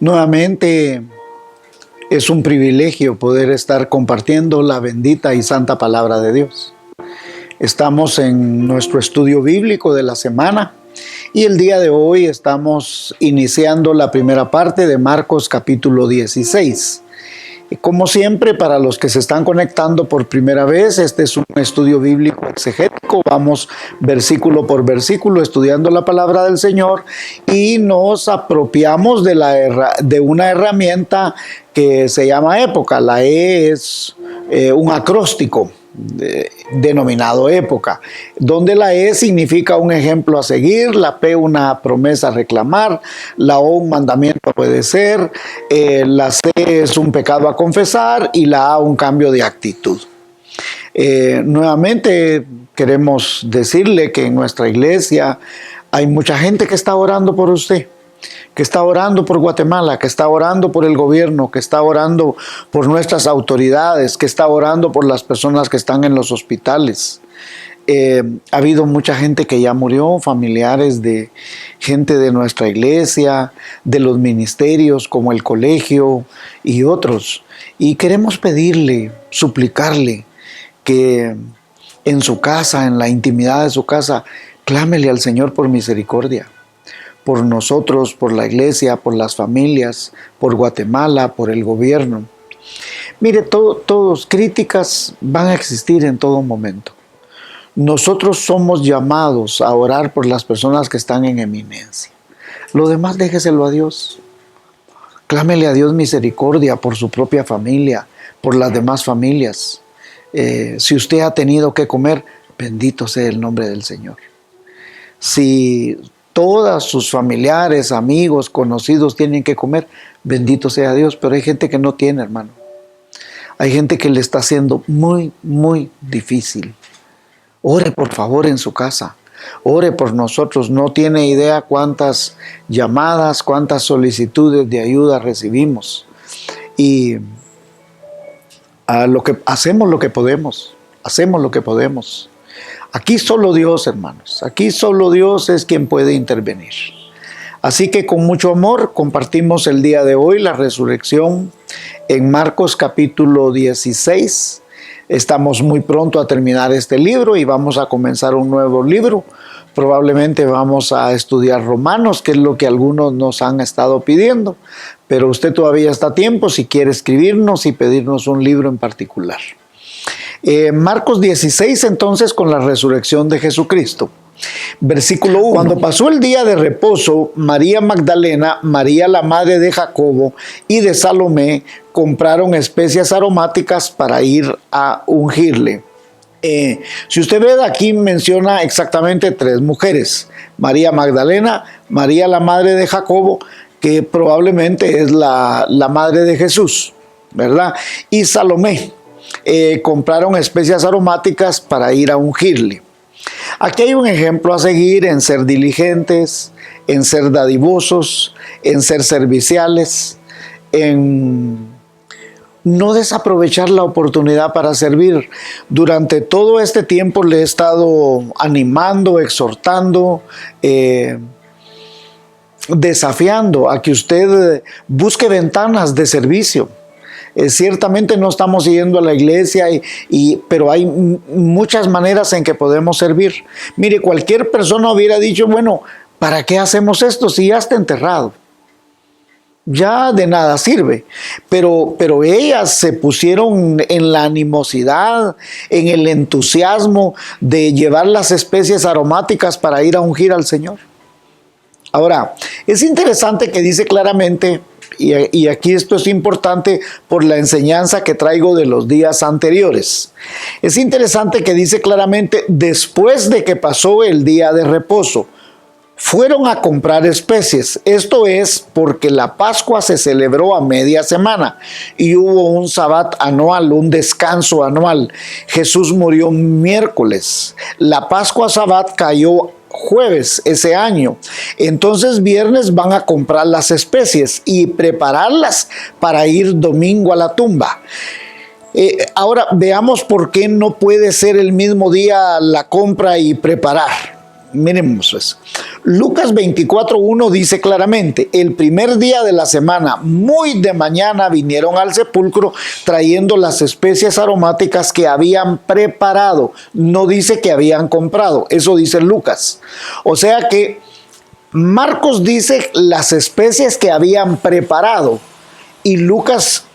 Nuevamente es un privilegio poder estar compartiendo la bendita y santa palabra de Dios. Estamos en nuestro estudio bíblico de la semana y el día de hoy estamos iniciando la primera parte de Marcos capítulo 16. Como siempre, para los que se están conectando por primera vez, este es un estudio bíblico exegético. Vamos versículo por versículo estudiando la palabra del Señor y nos apropiamos de una herramienta que se llama época. La E es un acróstico denominado época, donde la E significa un ejemplo a seguir, la P una promesa a reclamar, la O un mandamiento a obedecer, la C es un pecado a confesar y la A un cambio de actitud. Nuevamente queremos decirle que en nuestra iglesia hay mucha gente que está orando por usted, que está orando por Guatemala, que está orando por el gobierno, que está orando por nuestras autoridades, que está orando por las personas que están en los hospitales. Ha habido mucha gente que ya murió, familiares de gente de nuestra iglesia, de los ministerios como el colegio y otros. Y queremos pedirle, suplicarle que en su casa, en la intimidad de su casa, clámele al Señor por misericordia. Por nosotros, por la iglesia, por las familias, por Guatemala, por el gobierno. Mire, todos críticas van a existir en todo momento. Nosotros somos llamados a orar por las personas que están en eminencia. Lo demás déjeselo a Dios. Clámele a Dios misericordia por su propia familia, por las demás familias. Si usted ha tenido que comer, bendito sea el nombre del Señor. Si todos sus familiares, amigos, conocidos tienen que comer, bendito sea Dios, pero hay gente que no tiene, hermano. Hay gente que le está haciendo muy, muy difícil. Ore por favor en su casa, ore por nosotros. No tiene idea cuántas llamadas, cuántas solicitudes de ayuda recibimos. Y hacemos lo que podemos, Aquí solo Dios, hermanos, aquí solo Dios es quien puede intervenir. Así que con mucho amor compartimos el día de hoy la resurrección en Marcos capítulo 16. Estamos muy pronto a terminar este libro y vamos a comenzar un nuevo libro. Probablemente vamos a estudiar Romanos, que es lo que algunos nos han estado pidiendo, pero usted todavía está a tiempo si quiere escribirnos y pedirnos un libro en particular. Marcos 16 entonces con la resurrección de Jesucristo. Versículo 1. Cuando pasó el día de reposo, María Magdalena, María la madre de Jacobo y de Salomé compraron especias aromáticas para ir a ungirle. Si usted ve aquí menciona exactamente 3 mujeres. María Magdalena, María la madre de Jacobo, que probablemente es la madre de Jesús, ¿verdad? Y Salomé. Compraron especias aromáticas para ir a ungirle. Aquí hay un ejemplo a seguir en ser diligentes, en ser dadivosos, en ser serviciales, en no desaprovechar la oportunidad para servir. Durante todo este tiempo le he estado animando, exhortando, desafiando a que usted busque ventanas de servicio. Ciertamente no estamos yendo a la iglesia, pero hay muchas maneras en que podemos servir. Mire, cualquier persona hubiera dicho, bueno, ¿para qué hacemos esto si ya está enterrado? Ya de nada sirve. Pero ellas se pusieron en la animosidad, en el entusiasmo de llevar las especies aromáticas para ir a ungir al Señor. Ahora, es interesante que dice claramente, y aquí esto es importante por la enseñanza que traigo de los días anteriores. Es interesante que dice claramente, después de que pasó el día de reposo, fueron a comprar especies. Esto es porque la Pascua se celebró a media semana y hubo un sabbat anual, un descanso anual. Jesús murió miércoles. La Pascua sabbat cayó jueves ese año. Entonces viernes van a comprar las especies y prepararlas para ir domingo a la tumba. Ahora veamos por qué no puede ser el mismo día la compra y preparar. miremos pues. Lucas 24:1 dice claramente: el primer día de la semana, muy de mañana, vinieron al sepulcro trayendo las especies aromáticas que habían preparado. No dice que habían comprado, eso dice Lucas. O sea que Marcos dice las especies que habían preparado. Y Lucas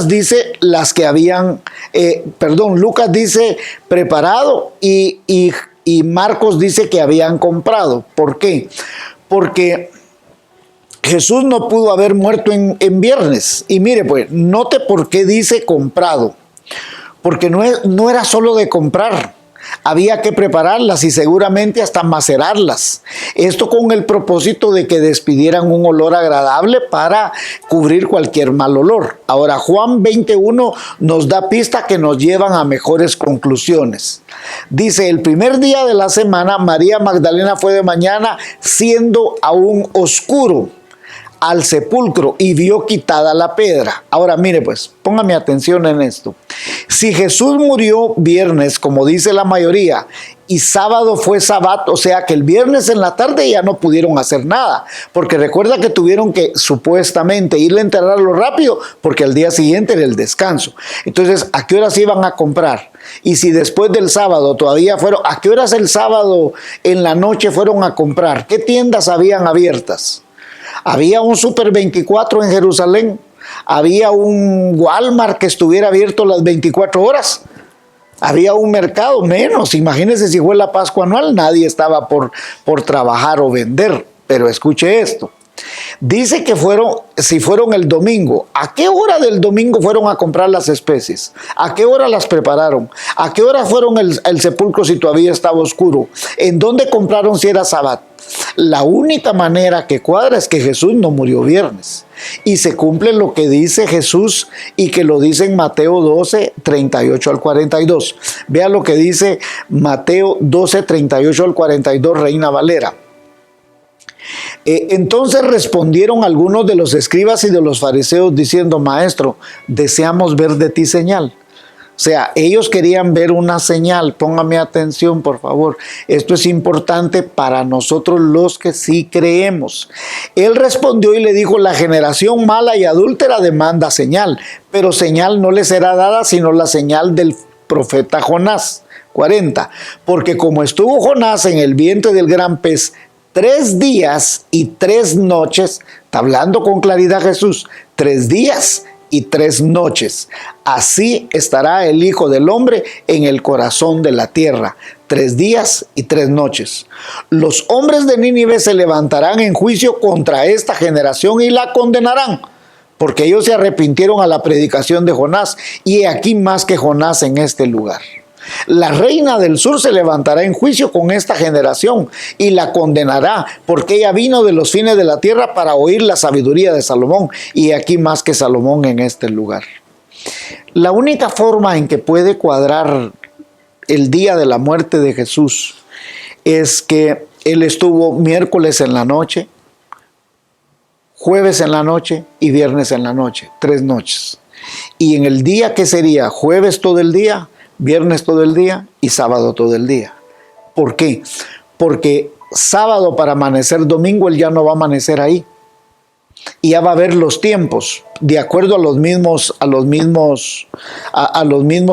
dice las que habían, Lucas dice preparado y Marcos dice que habían comprado. ¿Por qué? Porque Jesús no pudo haber muerto en viernes. Y mire pues, note por qué dice comprado. Porque no era solo de comprar. Había que prepararlas y seguramente hasta macerarlas. Esto con el propósito de que despidieran un olor agradable para cubrir cualquier mal olor. Ahora, Juan 21 nos da pistas que nos llevan a mejores conclusiones. Dice: el primer día de la semana, María Magdalena fue de mañana, siendo aún oscuro, al sepulcro y vio quitada la piedra. Ahora mire pues, póngame atención en esto. Si Jesús murió viernes, como dice la mayoría, y sábado fue sabat, o sea que el viernes en la tarde ya no pudieron hacer nada, porque recuerda que tuvieron que supuestamente irle a enterrarlo rápido, porque al día siguiente era el descanso. Entonces, ¿a qué horas iban a comprar? Y si después del sábado todavía fueron, ¿a qué horas el sábado en la noche fueron a comprar? ¿Qué tiendas habían abiertas? Había un Super 24 en Jerusalén, había un Walmart que estuviera abierto las 24 horas, había un mercado menos. Imagínense si fue la Pascua anual, nadie estaba por trabajar o vender. Pero escuche esto, dice que si fueron el domingo, ¿a qué hora del domingo fueron a comprar las especies? ¿A qué hora las prepararon? ¿A qué hora fueron al sepulcro si todavía estaba oscuro? ¿En dónde compraron si era sábado? La única manera que cuadra es que Jesús no murió viernes. Y se cumple lo que dice Jesús y que lo dice en Mateo 12, 38 al 42. Vea lo que dice Mateo 12, 38 al 42, Reina Valera. Entonces respondieron algunos de los escribas y de los fariseos diciendo: Maestro, deseamos ver de ti señal. O sea, ellos querían ver una señal. Póngame atención, por favor. Esto es importante para nosotros los que sí creemos. Él respondió y le dijo: la generación mala y adúltera demanda señal, pero señal no le será dada sino la señal del profeta Jonás. 40. Porque como estuvo Jonás en el vientre del gran pez 3 días y 3 noches, está hablando con claridad Jesús, 3 días y 3 noches. Así estará el Hijo del Hombre en el corazón de la tierra. 3 días y 3 noches. Los hombres de Nínive se levantarán en juicio contra esta generación y la condenarán, porque ellos se arrepintieron a la predicación de Jonás, y he aquí más que Jonás en este lugar. La reina del sur se levantará en juicio con esta generación y la condenará, porque ella vino de los fines de la tierra para oír la sabiduría de Salomón, y aquí más que Salomón en este lugar. La única forma en que puede cuadrar el día de la muerte de Jesús es que él estuvo miércoles en la noche, jueves en la noche y viernes en la noche, 3 noches. Y en el día que sería jueves todo el día, viernes todo el día y sábado todo el día. ¿Por qué? Porque sábado para amanecer domingo él ya no va a amanecer ahí. Y ya va a ver los tiempos, de acuerdo a los mismos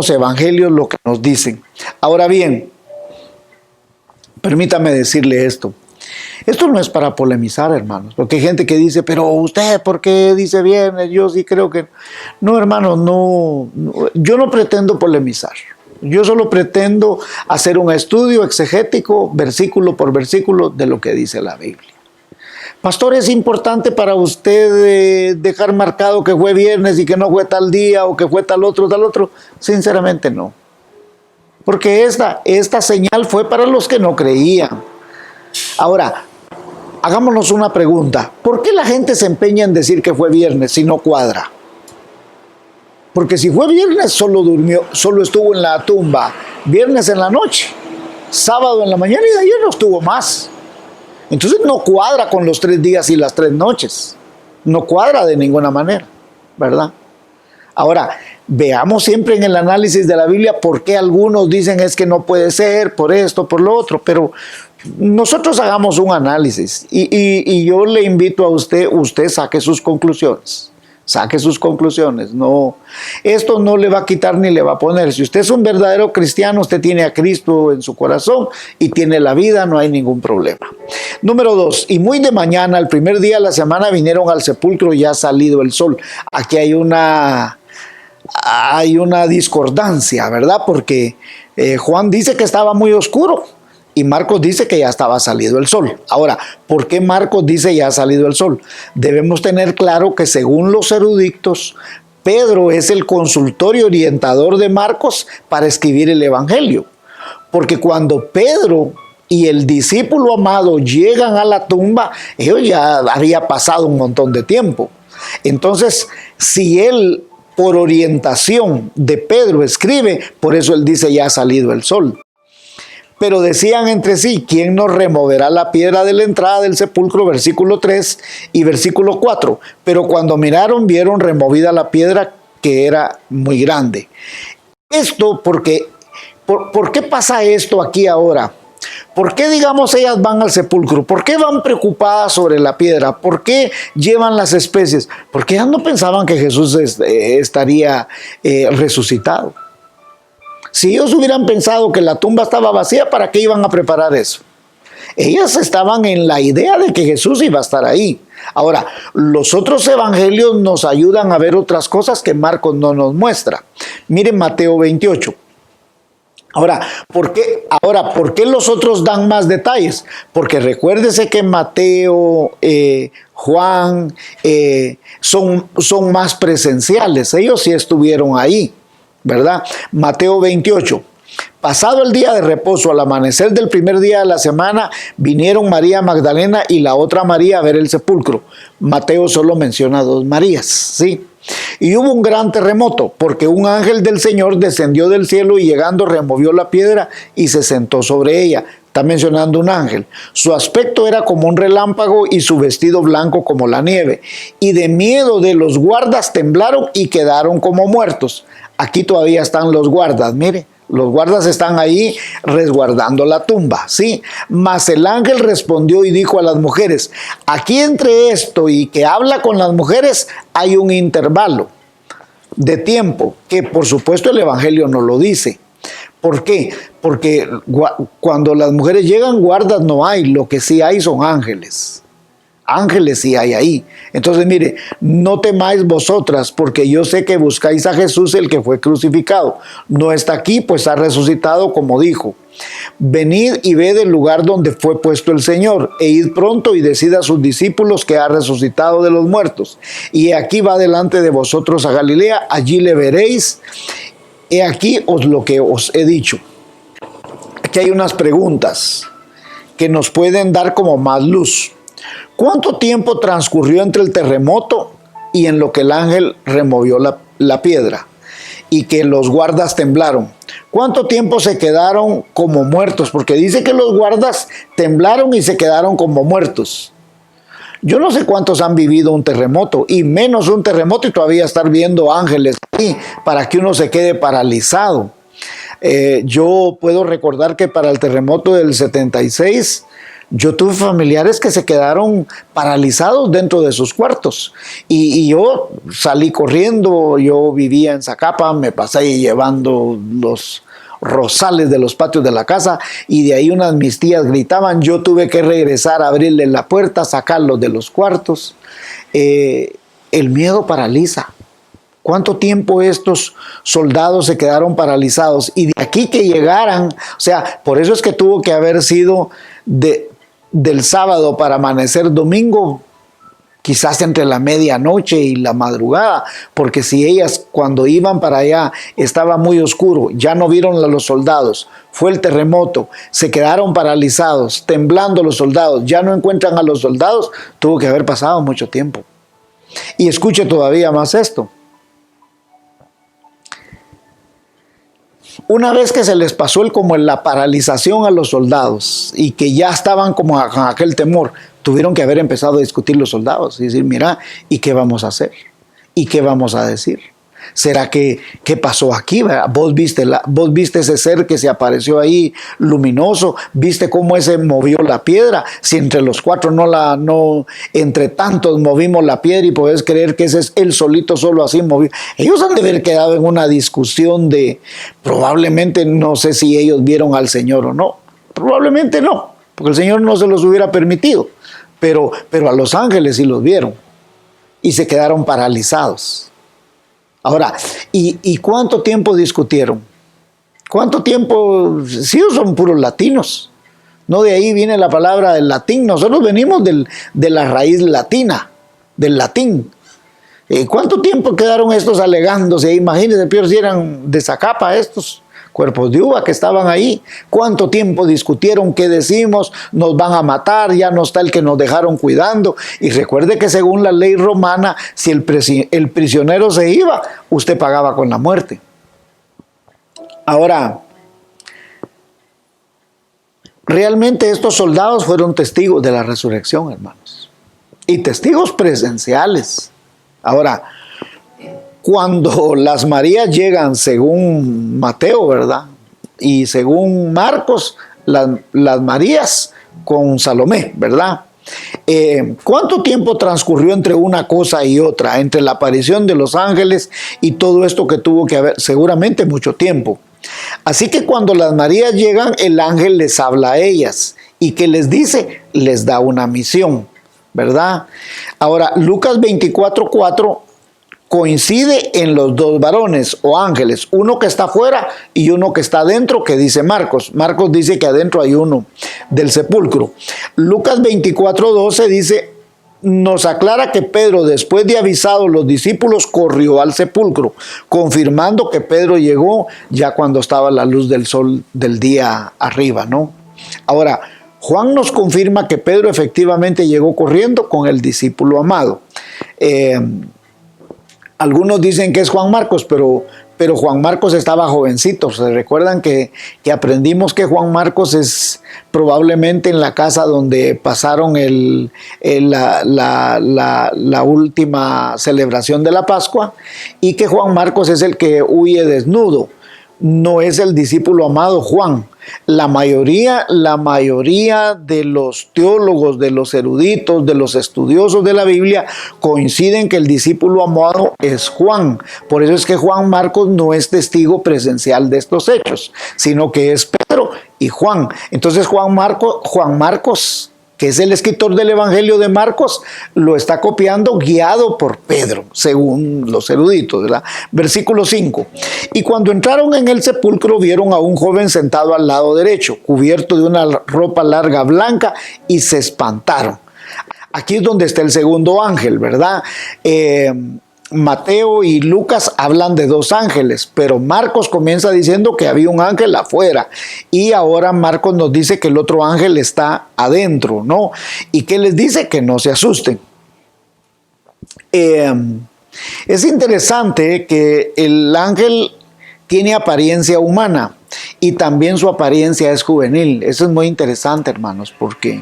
evangelios, lo que nos dicen. Ahora bien, permítame decirle esto. Esto no es para polemizar, hermanos, porque hay gente que dice: pero usted, ¿por qué dice viernes? Yo sí creo que... No, hermanos, no, yo no pretendo polemizar. Yo solo pretendo hacer un estudio exegético, versículo por versículo, de lo que dice la Biblia. Pastor, ¿es importante para usted dejar marcado que fue viernes y que no fue tal día o que fue tal otro? Sinceramente no. Porque esta señal fue para los que no creían. Ahora, hagámonos una pregunta. ¿Por qué la gente se empeña en decir que fue viernes si no cuadra? Porque si fue viernes, solo estuvo en la tumba viernes en la noche, sábado en la mañana, y de ayer no estuvo más. Entonces no cuadra con los 3 días y las 3 noches. No cuadra de ninguna manera, ¿verdad? Ahora, veamos siempre en el análisis de la Biblia por qué algunos dicen es que no puede ser, por esto, por lo otro, pero nosotros hagamos un análisis y yo le invito a usted saque sus conclusiones. Saque sus conclusiones. No, esto no le va a quitar ni le va a poner. Si usted es un verdadero cristiano, usted tiene a Cristo en su corazón y tiene la vida, no hay ningún problema. Número 2, y muy de mañana, el primer día de la semana, vinieron al sepulcro ya salido el sol. Aquí hay una discordancia, ¿verdad? Porque Juan dice que estaba muy oscuro y Marcos dice que ya estaba salido el sol. Ahora, ¿por qué Marcos dice ya ha salido el sol? Debemos tener claro que según los eruditos, Pedro es el consultor y orientador de Marcos para escribir el Evangelio. Porque cuando Pedro y el discípulo amado llegan a la tumba, ellos ya había pasado un montón de tiempo. Entonces, si él por orientación de Pedro escribe, por eso él dice ya ha salido el sol. Pero decían entre sí, ¿quién nos removerá la piedra de la entrada del sepulcro? Versículo 3 y versículo 4. Pero cuando miraron, vieron removida la piedra que era muy grande. Esto porque, ¿por qué pasa esto aquí ahora? ¿Por qué, digamos, ellas van al sepulcro? ¿Por qué van preocupadas sobre la piedra? ¿Por qué llevan las especies? Porque ellas no pensaban que Jesús estaría resucitado. Si ellos hubieran pensado que la tumba estaba vacía, ¿para qué iban a preparar eso? Ellas estaban en la idea de que Jesús iba a estar ahí. Ahora, los otros evangelios nos ayudan a ver otras cosas que Marcos no nos muestra. Miren Mateo 28. Ahora, ¿por qué los otros dan más detalles? Porque recuérdese que Mateo, Juan, son más presenciales. Ellos sí estuvieron ahí, ¿verdad? Mateo 28. Pasado el día de reposo, al amanecer del primer día de la semana, vinieron María Magdalena y la otra María a ver el sepulcro. Mateo solo menciona 2 Marías, ¿sí? Y hubo un gran terremoto, porque un ángel del Señor descendió del cielo y llegando removió la piedra y se sentó sobre ella. Está mencionando un ángel. Su aspecto era como un relámpago y su vestido blanco como la nieve. Y de miedo de los guardas temblaron y quedaron como muertos. Aquí todavía están los guardas, mire. Los guardas están ahí resguardando la tumba, ¿sí? Mas el ángel respondió y dijo a las mujeres, aquí entre esto y que habla con las mujeres hay un intervalo de tiempo, que por supuesto el evangelio no lo dice. ¿Por qué? Porque cuando las mujeres llegan, guardas no hay, lo que sí hay son ángeles. Ángeles sí hay ahí. Entonces, mire, no temáis vosotras, porque yo sé que buscáis a Jesús, el que fue crucificado. No está aquí, pues ha resucitado, como dijo. Venid y ved el lugar donde fue puesto el Señor, e id pronto y decid a sus discípulos que ha resucitado de los muertos. Y aquí va delante de vosotros a Galilea, allí le veréis. He aquí lo que os he dicho. Aquí hay unas preguntas que nos pueden dar como más luz. ¿Cuánto tiempo transcurrió entre el terremoto y en lo que el ángel removió la piedra y que los guardas temblaron? ¿Cuánto tiempo se quedaron como muertos? Porque dice que los guardas temblaron y se quedaron como muertos. Yo no sé cuántos han vivido un terremoto, y menos un terremoto y todavía estar viendo ángeles ahí para que uno se quede paralizado. Yo puedo recordar que para el terremoto del 76, yo tuve familiares que se quedaron paralizados dentro de sus cuartos y yo salí corriendo. Yo vivía en Zacapa, me pasé llevando los rosales de los patios de la casa y de ahí unas mis tías gritaban. Yo tuve que regresar a abrirle la puerta, sacarlos de los cuartos. El miedo paraliza. ¿Cuánto tiempo estos soldados se quedaron paralizados? Y de aquí que llegaran, o sea, por eso es que tuvo que haber sido del sábado para amanecer domingo, quizás entre la medianoche y la madrugada, porque si ellas cuando iban para allá estaba muy oscuro, ya no vieron a los soldados, fue el terremoto, se quedaron paralizados, temblando los soldados, ya no encuentran a los soldados, tuvo que haber pasado mucho tiempo. Y escuche todavía más esto. Una vez que se les pasó la paralización a los soldados y que ya estaban como con aquel temor, tuvieron que haber empezado a discutir los soldados y decir, mira, ¿y qué vamos a hacer? ¿Y qué vamos a decir? ¿Será que qué pasó aquí? ¿Verdad? Vos viste ese ser que se apareció ahí luminoso, viste cómo ese movió la piedra. Si entre los cuatro entre tantos movimos la piedra y podés creer que ese es él solito, solo así movió. Ellos han de haber quedado en una discusión probablemente, no sé si ellos vieron al Señor o no. Probablemente no, porque el Señor no se los hubiera permitido, pero a los ángeles sí los vieron y se quedaron paralizados. Ahora, ¿y cuánto tiempo discutieron? ¿Cuánto tiempo? Sí, son puros latinos. No, de ahí viene la palabra del latín. Nosotros venimos de la raíz latina, del latín. ¿Cuánto tiempo quedaron estos alegándose? Imagínense, peor si eran de Zacapa estos cuerpos de uva que estaban ahí. ¿Cuánto tiempo discutieron? ¿Qué decimos? Nos van a matar, ya no está el que nos dejaron cuidando. Y recuerde que según la ley romana, si el prisionero se iba, usted pagaba con la muerte. Ahora, realmente estos soldados fueron testigos de la resurrección, hermanos. Y testigos presenciales. Ahora, cuando las Marías llegan, según Mateo, ¿verdad? Y según Marcos, las Marías con Salomé, ¿verdad? ¿Cuánto tiempo transcurrió entre una cosa y otra? Entre la aparición de los ángeles y todo esto que tuvo que haber, seguramente mucho tiempo. Así que cuando las Marías llegan, el ángel les habla a ellas. ¿Y qué les dice? Les da una misión, ¿verdad? Ahora, Lucas 24:4 coincide en los dos varones o ángeles, uno que está afuera y uno que está adentro, que dice Marcos. Marcos dice que adentro hay uno del sepulcro. Lucas 24:12 dice, nos aclara que Pedro, después de avisado a los discípulos, corrió al sepulcro, confirmando que Pedro llegó ya cuando estaba la luz del sol del día arriba, ¿no? Ahora, Juan nos confirma que Pedro efectivamente llegó corriendo con el discípulo amado. Algunos dicen que es Juan Marcos, pero Juan Marcos estaba jovencito. ¿Se recuerdan que aprendimos que Juan Marcos es probablemente en la casa donde pasaron la última celebración de la Pascua, y que Juan Marcos es el que huye desnudo? No es el discípulo amado Juan. La mayoría de los teólogos, de los eruditos, de los estudiosos de la Biblia coinciden que el discípulo amado es Juan. Por eso es que Juan Marcos no es testigo presencial de estos hechos, sino que es Pedro y Juan. Entonces Juan Marcos, que es el escritor del Evangelio de Marcos, lo está copiando guiado por Pedro, según los eruditos, ¿verdad? Versículo 5. Y cuando entraron en el sepulcro, vieron a un joven sentado al lado derecho, cubierto de una ropa larga blanca, y se espantaron. Aquí es donde está el segundo ángel, ¿verdad? Mateo y Lucas hablan de dos ángeles, pero Marcos comienza diciendo que había un ángel afuera, y ahora Marcos nos dice que el otro ángel está adentro, ¿no? ¿Y qué les dice? Que no se asusten. Es interesante que el ángel tiene apariencia humana y también su apariencia es juvenil. Eso es muy interesante, hermanos, porque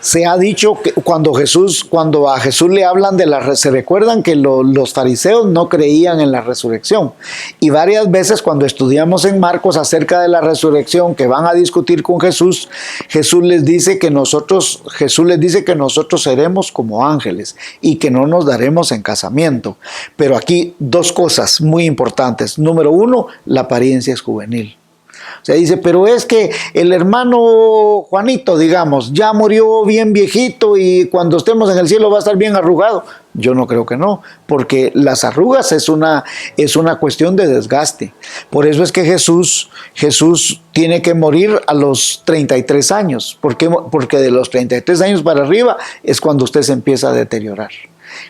se ha dicho que cuando a Jesús le hablan de se recuerdan que los fariseos no creían en la resurrección, y varias veces cuando estudiamos en Marcos acerca de la resurrección, que van a discutir con Jesús, Jesús les dice que nosotros seremos como ángeles y que no nos daremos en casamiento. Pero aquí dos cosas muy importantes. Número uno, la apariencia es juvenil. O sea, dice, pero es que el hermano Juanito, digamos, ya murió bien viejito y cuando estemos en el cielo va a estar bien arrugado. Yo no creo que no, porque las arrugas es una cuestión de desgaste. Por eso es que Jesús tiene que morir a los 33 años. ¿Por qué? Porque de los 33 años para arriba es cuando usted se empieza a deteriorar.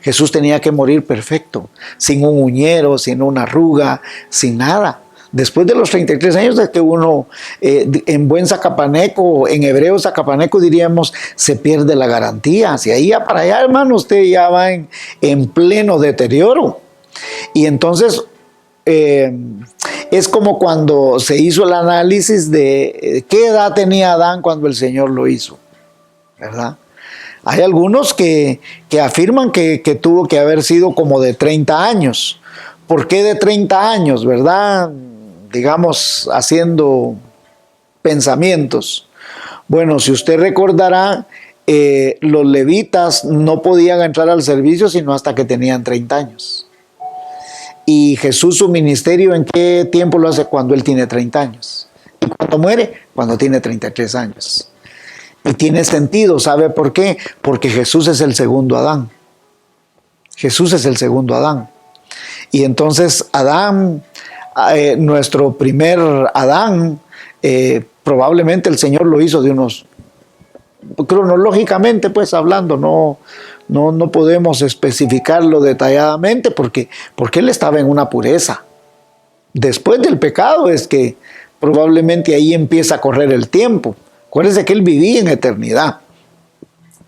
Jesús tenía que morir perfecto, sin un uñero, sin una arruga, sin nada. Después de los 33 años es que uno, en buen zacapaneco, en hebreo zacapaneco diríamos, se pierde la garantía. Si ahí ya para allá, hermano, usted ya va en pleno deterioro. Y entonces, es como cuando se hizo el análisis de qué edad tenía Adán cuando el Señor lo hizo, ¿verdad? Hay algunos que afirman que tuvo que haber sido como de 30 años. ¿Por qué de 30 años, verdad? Digamos, haciendo pensamientos. Bueno, si usted recordará, los levitas no podían entrar al servicio sino hasta que tenían 30 años. Y Jesús, su ministerio, ¿en qué tiempo lo hace? Cuando él tiene 30 años. ¿Y cuando muere? Cuando tiene 33 años. Y tiene sentido, ¿sabe por qué? Porque Jesús es el segundo Adán. Jesús es el segundo Adán. Y entonces Adán, nuestro primer Adán, probablemente el Señor lo hizo de unos, cronológicamente pues hablando, no podemos especificarlo detalladamente porque él estaba en una pureza. Después del pecado es que probablemente ahí empieza a correr el tiempo. Acuérdense que él vivía en eternidad.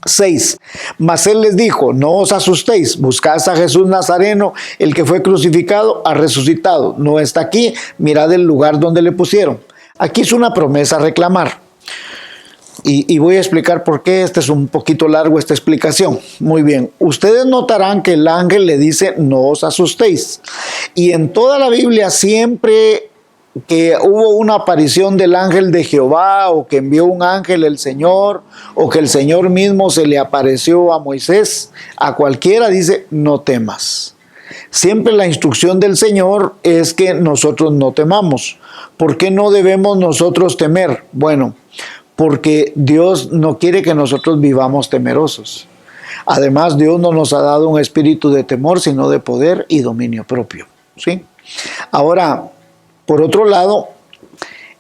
6. Mas él les dijo, no os asustéis, buscad a Jesús Nazareno, el que fue crucificado, ha resucitado. No está aquí, mirad el lugar donde le pusieron. Aquí es una promesa a reclamar. Y voy a explicar por qué. Este es un poquito largo esta explicación. Muy bien, ustedes notarán que el ángel le dice, no os asustéis. Y en toda la Biblia siempre que hubo una aparición del ángel de Jehová, o que envió un ángel el Señor, o que el Señor mismo se le apareció a Moisés, a cualquiera, dice, no temas. Siempre la instrucción del Señor es que nosotros no temamos. ¿Por qué no debemos nosotros temer? Bueno, porque Dios no quiere que nosotros vivamos temerosos. Además, Dios no nos ha dado un espíritu de temor, sino de poder y dominio propio. ¿Sí? Ahora, por otro lado,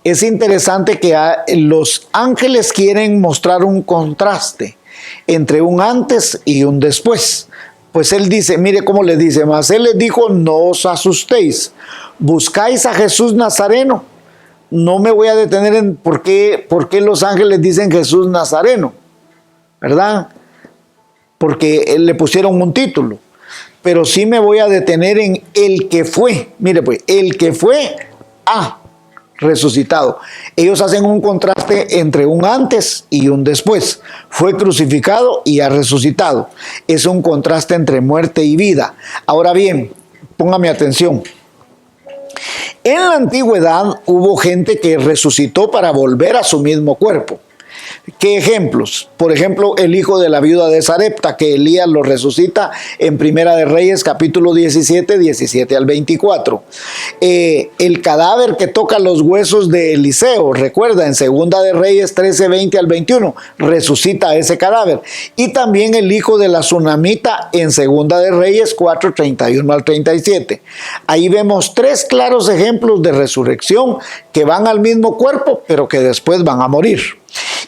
es interesante que los ángeles quieren mostrar un contraste entre un antes y un después. Pues él dice, mire cómo le dice, mas él les dijo, no os asustéis, buscáis a Jesús Nazareno. No me voy a detener en por qué los ángeles dicen Jesús Nazareno, ¿verdad? Porque le pusieron un título. Pero sí me voy a detener en el que fue. Mire pues, el que fue ha resucitado. Ellos hacen un contraste entre un antes y un después. Fue crucificado y ha resucitado. Es un contraste entre muerte y vida. Ahora bien, póngame atención. En la antigüedad hubo gente que resucitó para volver a su mismo cuerpo. ¿Qué ejemplos? Por ejemplo, el hijo de la viuda de Sarepta, que Elías lo resucita en Primera de Reyes, capítulo 17, 17 al 24. El cadáver que toca los huesos de Eliseo, recuerda, en Segunda de Reyes 13, 20 al 21, resucita ese cadáver. Y también el hijo de la Sunamita en Segunda de Reyes 4, 31 al 37. Ahí vemos 3 claros ejemplos de resurrección que van al mismo cuerpo, pero que después van a morir.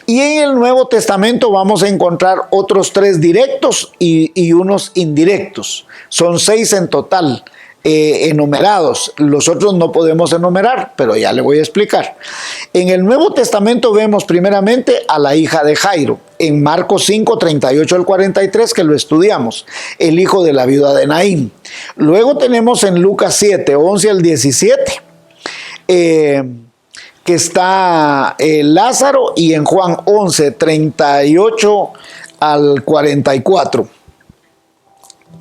Y en el Nuevo Testamento vamos a encontrar otros 3 directos y unos indirectos. Son 6 en total enumerados. Los otros no podemos enumerar, pero ya le voy a explicar. En el Nuevo Testamento vemos primeramente a la hija de Jairo, en Marcos 5, 38 al 43, que lo estudiamos, el hijo de la viuda de Naín. Luego tenemos en Lucas 7, 11 al 17, que está Lázaro, y en Juan 11, 38 al 44,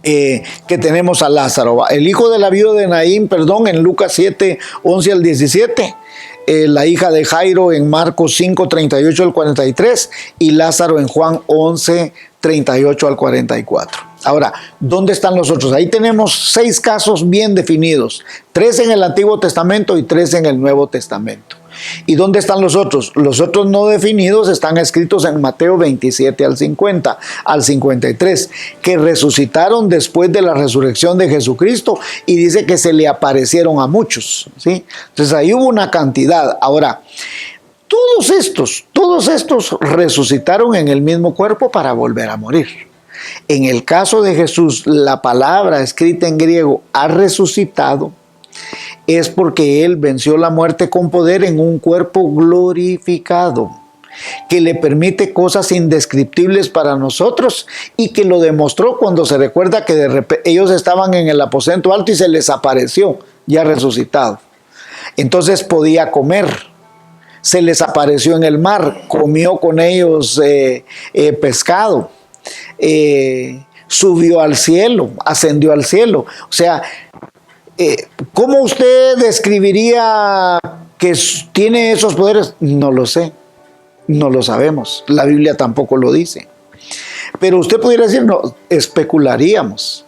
que tenemos a Lázaro. El hijo de la viuda de Naín, en Lucas 7, 11 al 17, la hija de Jairo en Marcos 5, 38 al 43, y Lázaro en Juan 11, 38 al 44. Ahora, ¿dónde están los otros? Ahí tenemos 6 casos bien definidos, 3 en el Antiguo Testamento y 3 en el Nuevo Testamento. ¿Y dónde están los otros? Los otros no definidos están escritos en Mateo 27 al 50, al 53, que resucitaron después de la resurrección de Jesucristo, y dice que se le aparecieron a muchos, ¿sí? Entonces ahí hubo una cantidad. Ahora, todos estos resucitaron en el mismo cuerpo para volver a morir. En el caso de Jesús, la palabra escrita en griego, ha resucitado, es porque Él venció la muerte con poder en un cuerpo glorificado, que le permite cosas indescriptibles para nosotros, y que lo demostró cuando se recuerda que de repente ellos estaban en el aposento alto y se les apareció ya resucitado. Entonces podía comer. Se les apareció en el mar, comió con ellos pescado. subió al cielo, ascendió al cielo. O sea, ¿cómo usted describiría que tiene esos poderes? No lo sé, no lo sabemos. La Biblia tampoco lo dice. Pero usted pudiera decir, no, especularíamos.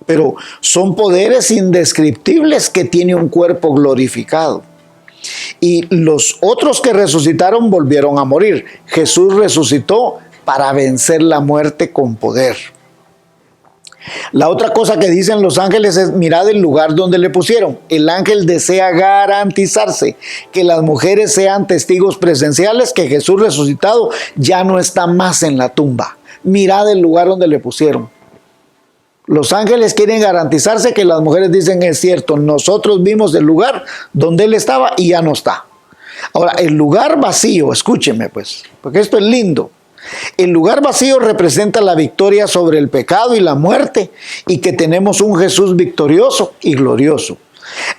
Pero son poderes indescriptibles que tiene un cuerpo glorificado. Y los otros que resucitaron volvieron a morir. Jesús resucitó para vencer la muerte con poder. La otra cosa que dicen los ángeles es, mirad el lugar donde le pusieron. El ángel desea garantizarse que las mujeres sean testigos presenciales que Jesús resucitado ya no está más en la tumba. Mirad el lugar donde le pusieron. Los ángeles quieren garantizarse que las mujeres dicen, es cierto, nosotros vimos el lugar donde él estaba y ya no está. Ahora, el lugar vacío, escúcheme pues, porque esto es lindo. El lugar vacío representa la victoria sobre el pecado y la muerte, y que tenemos un Jesús victorioso y glorioso.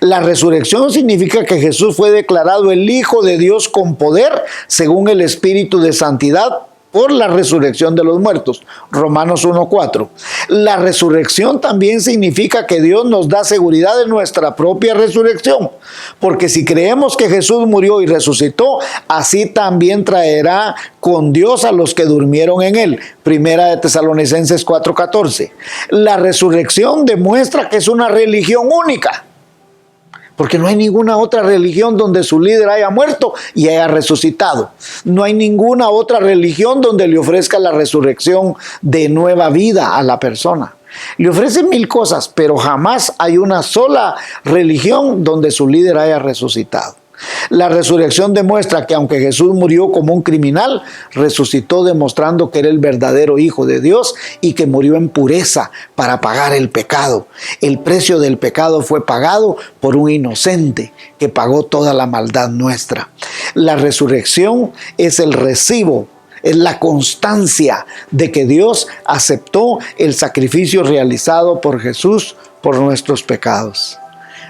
La resurrección significa que Jesús fue declarado el Hijo de Dios con poder, según el Espíritu de Santidad, por la resurrección de los muertos. Romanos 1:4. La resurrección también significa que Dios nos da seguridad de nuestra propia resurrección, porque si creemos que Jesús murió y resucitó, así también traerá con Dios a los que durmieron en él. Primera de Tesalonicenses 4:14. La resurrección demuestra que es una religión única, porque no hay ninguna otra religión donde su líder haya muerto y haya resucitado. No hay ninguna otra religión donde le ofrezca la resurrección de nueva vida a la persona. Le ofrecen 1000 cosas, pero jamás hay una sola religión donde su líder haya resucitado. La resurrección demuestra que aunque Jesús murió como un criminal, resucitó demostrando que era el verdadero Hijo de Dios y que murió en pureza para pagar el pecado. El precio del pecado fue pagado por un inocente que pagó toda la maldad nuestra. La resurrección es el recibo, es la constancia de que Dios aceptó el sacrificio realizado por Jesús por nuestros pecados.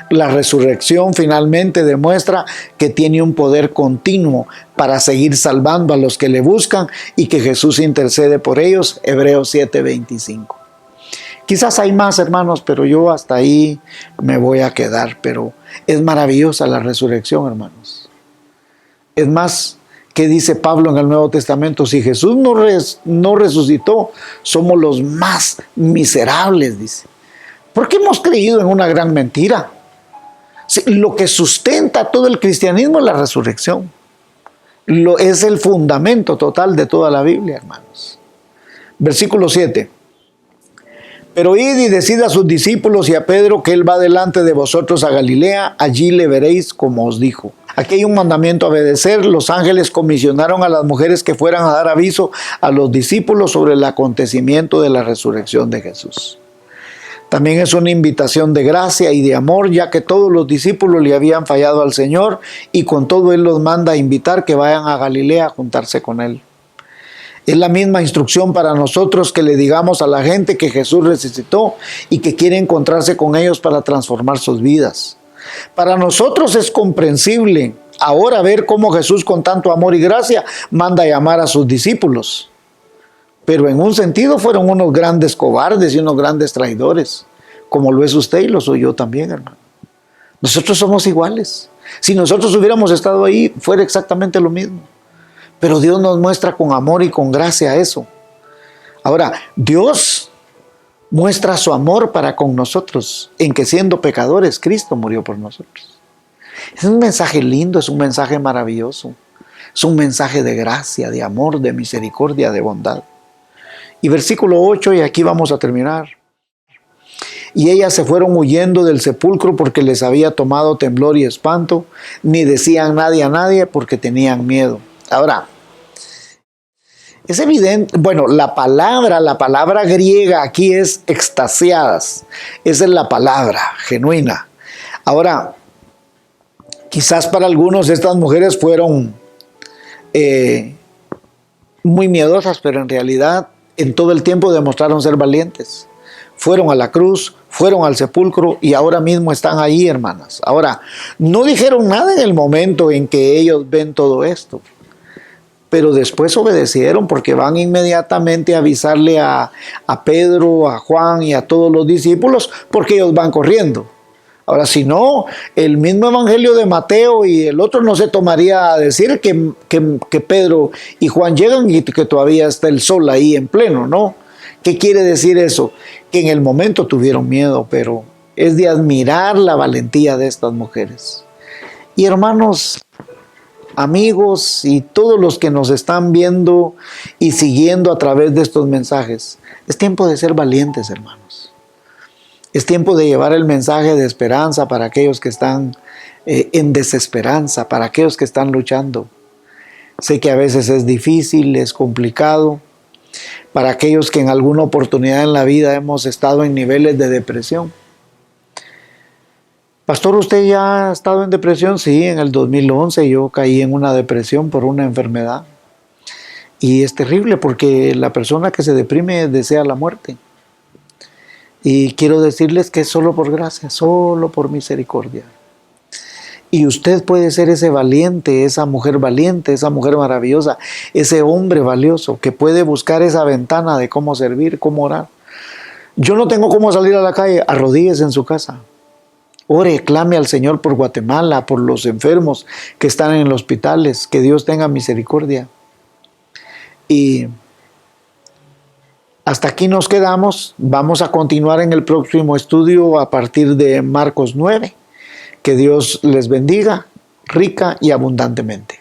La resurrección finalmente demuestra que tiene un poder continuo para seguir salvando a los que le buscan y que Jesús intercede por ellos. Hebreos 7:25. Quizás hay más, hermanos, pero yo hasta ahí me voy a quedar. Pero es maravillosa la resurrección, hermanos. Es más, ¿qué dice Pablo en el Nuevo Testamento? Si Jesús no resucitó, somos los más miserables, dice. Porque hemos creído en una gran mentira. Lo que sustenta todo el cristianismo es la resurrección. Es el fundamento total de toda la Biblia, hermanos. Versículo 7. Pero id y decid a sus discípulos y a Pedro que él va delante de vosotros a Galilea, allí le veréis como os dijo. Aquí hay un mandamiento a obedecer. Los ángeles comisionaron a las mujeres que fueran a dar aviso a los discípulos sobre el acontecimiento de la resurrección de Jesús. También es una invitación de gracia y de amor, ya que todos los discípulos le habían fallado al Señor y con todo Él los manda a invitar que vayan a Galilea a juntarse con Él. Es la misma instrucción para nosotros que le digamos a la gente que Jesús resucitó y que quiere encontrarse con ellos para transformar sus vidas. Para nosotros es comprensible ahora ver cómo Jesús con tanto amor y gracia manda a llamar a sus discípulos. Pero en un sentido fueron unos grandes cobardes y unos grandes traidores, como lo es usted y lo soy yo también, hermano. Nosotros somos iguales. Si nosotros hubiéramos estado ahí, fuera exactamente lo mismo. Pero Dios nos muestra con amor y con gracia eso. Ahora, Dios muestra su amor para con nosotros, en que siendo pecadores, Cristo murió por nosotros. Es un mensaje lindo, es un mensaje maravilloso. Es un mensaje de gracia, de amor, de misericordia, de bondad. Y versículo 8, y aquí vamos a terminar. Y ellas se fueron huyendo del sepulcro porque les había tomado temblor y espanto, ni decían nadie a nadie porque tenían miedo. Ahora, es evidente, bueno, la palabra griega aquí es extasiadas. Esa es la palabra genuina. Ahora, quizás para algunos estas mujeres fueron muy miedosas, pero en realidad en todo el tiempo demostraron ser valientes. Fueron a la cruz, fueron al sepulcro y ahora mismo están ahí, hermanas. Ahora, no dijeron nada en el momento en que ellos ven todo esto, pero después obedecieron porque van inmediatamente a avisarle a Pedro, a Juan y a todos los discípulos, porque ellos van corriendo. Ahora, si no, el mismo evangelio de Mateo y el otro no se tomaría a decir que Pedro y Juan llegan y que todavía está el sol ahí en pleno, ¿no? ¿Qué quiere decir eso? Que en el momento tuvieron miedo, pero es de admirar la valentía de estas mujeres. Y hermanos, amigos y todos los que nos están viendo y siguiendo a través de estos mensajes, es tiempo de ser valientes, hermanos. Es tiempo de llevar el mensaje de esperanza para aquellos que están en desesperanza, para aquellos que están luchando. Sé que a veces es difícil, es complicado, para aquellos que en alguna oportunidad en la vida hemos estado en niveles de depresión. Pastor, ¿usted ya ha estado en depresión? Sí, en el 2011 yo caí en una depresión por una enfermedad. Y es terrible porque la persona que se deprime desea la muerte. Y quiero decirles que es solo por gracia, solo por misericordia. Y usted puede ser ese valiente, esa mujer maravillosa, ese hombre valioso que puede buscar esa ventana de cómo servir, cómo orar. Yo no tengo cómo salir a la calle, arrodíllese en su casa. Ore, clame al Señor por Guatemala, por los enfermos que están en los hospitales, que Dios tenga misericordia. Y hasta aquí nos quedamos. Vamos a continuar en el próximo estudio a partir de Marcos 9. Que Dios les bendiga rica y abundantemente.